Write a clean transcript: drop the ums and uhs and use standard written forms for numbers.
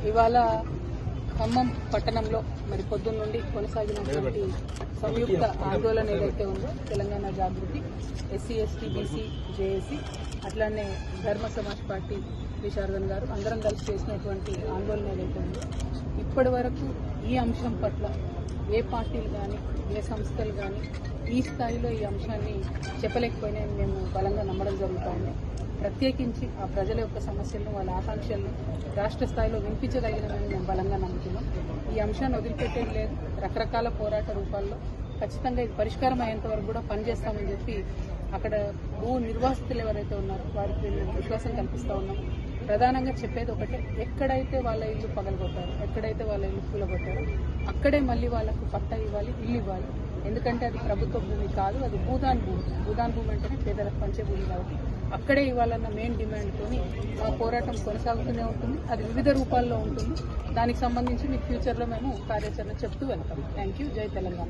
ఇవాళ ఖమ్మం పట్టణంలో మరి పొద్దున్న నుండి కొనసాగినటువంటి సంయుక్త ఆందోళన ఏదైతే ఉందో తెలంగాణ జాగృతి, ఎస్సీ ఎస్టీ బీసీ జేఏసీ, అట్లానే ధర్మ సమాజ్ పార్టీ విశారదన్ గారు అందరం కలిసి చేసినటువంటి ఆందోళన ఏదైతే ఉందో ఇప్పటి వరకు ఈ అంశం పట్ల ఏ పార్టీలు కానీ ఏ సంస్థలు కానీ ఈ స్థాయిలో ఈ అంశాన్ని చెప్పలేకపోయినాయని మేము బలంగా నమ్మడం జరుగుతూ ఉంది. ప్రత్యేకించి ఆ ప్రజల యొక్క సమస్యలను, వాళ్ళ ఆకాంక్షలను రాష్ట్ర స్థాయిలో వినిపించగలిగినని మేము బలంగా నమ్ముతున్నాం. ఈ అంశాన్ని వదిలిపెట్టేది లేదు. రకరకాల పోరాట రూపాల్లో ఖచ్చితంగా ఇది పరిష్కారం అయ్యేంత వరకు కూడా పనిచేస్తామని చెప్పి అక్కడ భూ నిర్వాసితులు ఎవరైతే ఉన్నారో వారికి మేము విశ్వాసం కల్పిస్తూ ఉన్నాం. ప్రధానంగా చెప్పేది ఒకటే, ఎక్కడైతే వాళ్ళ ఇల్లు పగలగొట్టారో, ఎక్కడైతే వాళ్ళ ఇల్లు కూలగొట్టారో అక్కడే మళ్ళీ వాళ్ళకు పట్టా ఇవ్వాలి, ఇల్లు ఇవ్వాలి. ఎందుకంటే అది ప్రభుత్వ భూమి కాదు, అది భూదాన్ భూమి. భూదాన్ భూమి అంటేనే పేదలకు పంచే భూమి కాబట్టి అక్కడే ఇవ్వాలన్న మెయిన్ డిమాండ్తోని మా పోరాటం కొనసాగుతూనే ఉంటుంది. అది వివిధ రూపాల్లో ఉంటుంది. దానికి సంబంధించి మీకు ఫ్యూచర్లో మేము కార్యాచరణ చెప్తూ వెళ్తాం. Thank you. జై తెలంగాణ.